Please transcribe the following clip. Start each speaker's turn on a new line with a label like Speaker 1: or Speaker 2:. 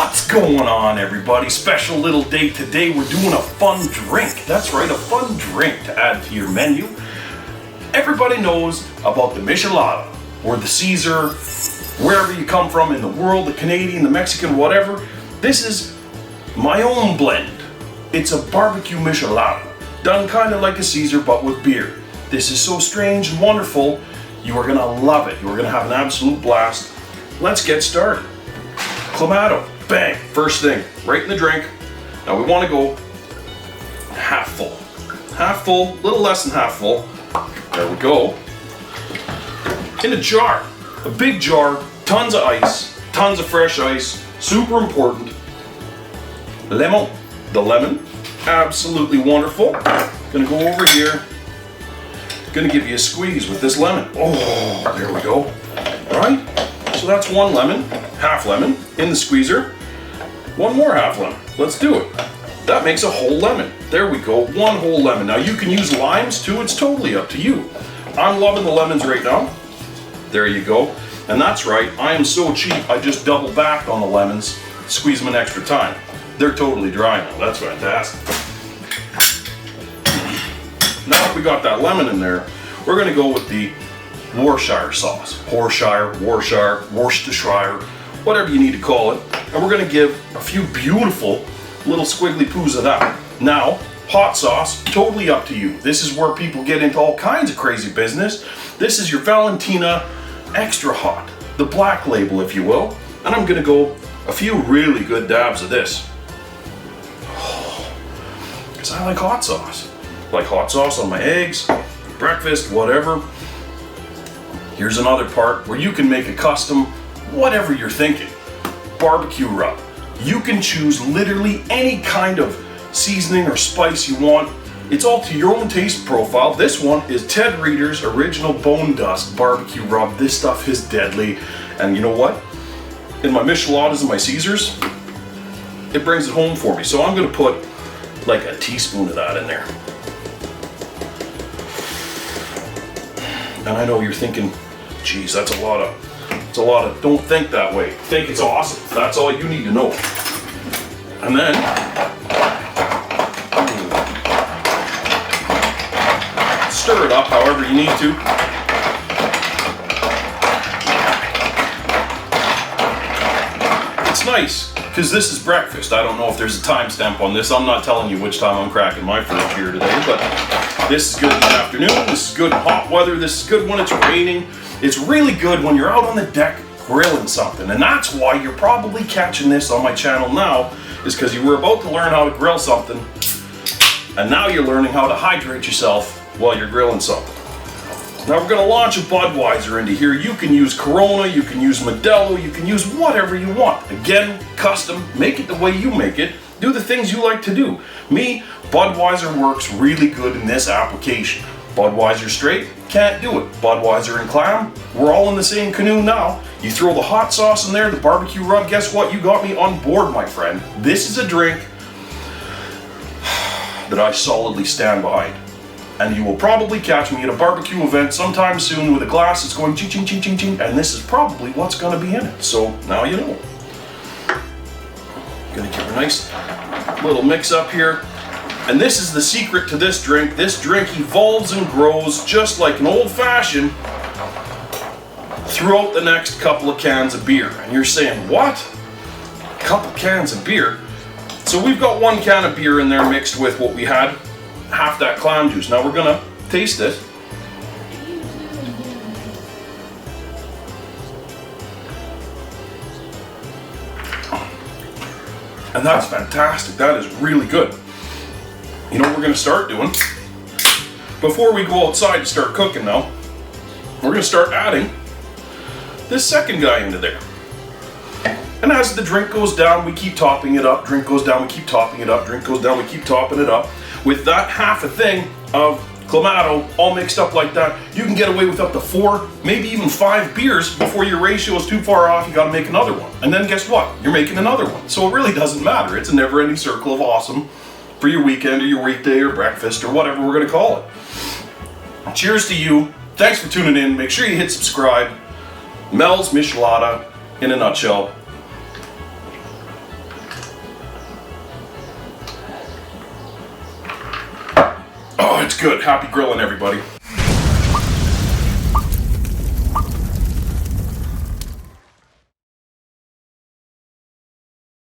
Speaker 1: What's going on, everybody? Special little day today. We're doing a fun drink. That's right, a fun drink to add to your menu. Everybody knows about the Michelada or the Caesar, wherever you come from in the world, the Canadian, the Mexican, whatever. This is my own blend. It's a barbecue Michelada, done kind of like a Caesar but with beer. This is so strange and wonderful. You are gonna love it. You are gonna have an absolute blast. Let's get started. Clamato, bang, first thing, right in the drink. Now we want to go half full, little less than half full. There we go. In a jar, a big jar, tons of ice, tons of fresh ice, super important. Lemon, the lemon, absolutely wonderful. Gonna go over here, gonna give you a squeeze with this lemon. Oh, there we go, all right? So that's one lemon, half lemon, in the squeezer. One more half lemon. Let's do it. That makes a whole lemon. There we go, one whole lemon. Now you can use limes too, it's totally up to you. I'm loving the lemons right now. There you go. And that's right, I am so cheap, I just double backed on the lemons, squeeze them an extra time. They're totally dry now, that's fantastic. Now that we got that lemon in there, we're gonna go with the worchire sauce. Worcestershire, whatever you need to call it. And we're gonna give a few beautiful little squiggly poos of that. Now, hot sauce, totally up to you. This is where people get into all kinds of crazy business. This is your Valentina extra hot, the black label if you will. And I'm gonna go a few really good dabs of this. Because I like hot sauce. I like hot sauce on my eggs, breakfast, whatever. Here's another part where you can make a custom, whatever you're thinking. Barbecue rub. You can choose literally any kind of seasoning or spice you want. It's all to your own taste profile. This one is Ted Reeder's original bone dust barbecue rub. This stuff is deadly. And you know what? In my Micheladas and my Caesars, it brings it home for me. So I'm gonna put like a teaspoon of that in there. And I know you're thinking, geez, that's a lot of, don't think that way. Think it's awesome. That's all you need to know. And then, stir it up however you need to. It's nice, because this is breakfast. I don't know if there's a timestamp on this. I'm not telling you which time I'm cracking my fridge here today, but this is good in the afternoon, this is good in hot weather, this is good when it's raining. It's really good when you're out on the deck grilling something, and that's why you're probably catching this on my channel now, is because you were about to learn how to grill something, and now you're learning how to hydrate yourself while you're grilling something. Now we're gonna launch a Budweiser into here. You can use Corona, you can use Modelo, you can use whatever you want. Again, custom, make it the way you make it. Do the things you like to do. Me, Budweiser works really good in this application. Budweiser straight, can't do it. Budweiser and clam, we're all in the same canoe now. You throw the hot sauce in there, the barbecue rub, guess what? You got me on board, my friend. This is a drink that I solidly stand behind. And you will probably catch me at a barbecue event sometime soon with a glass that's going ching ching ching ching ching, and this is probably what's gonna be in it. So now you know. Gonna give a nice little mix up here. And this is the secret to this drink. This drink evolves and grows just like an old-fashioned throughout the next couple of cans of beer. And you're saying, what? A couple cans of beer? So we've got one can of beer in there mixed with what we had, half that clam juice. Now we're gonna taste it. And that's fantastic. That is really good. You know what we're gonna start doing? Before we go outside to start cooking now, we're gonna start adding this second guy into there. And as the drink goes down, we keep topping it up. Drink goes down, we keep topping it up. Drink goes down, we keep topping it up. With that half a thing of Clamato all mixed up like that, you can get away with up to 4, maybe even 5 beers before your ratio is too far off. You gotta make another one. And then guess what? You're making another one. So it really doesn't matter. It's a never-ending circle of awesome for your weekend or your weekday or breakfast or whatever we're gonna call it. Cheers to you. Thanks for tuning in. Make sure you hit subscribe. Mel's Michelada in a nutshell. it's good. Happy grilling, everybody.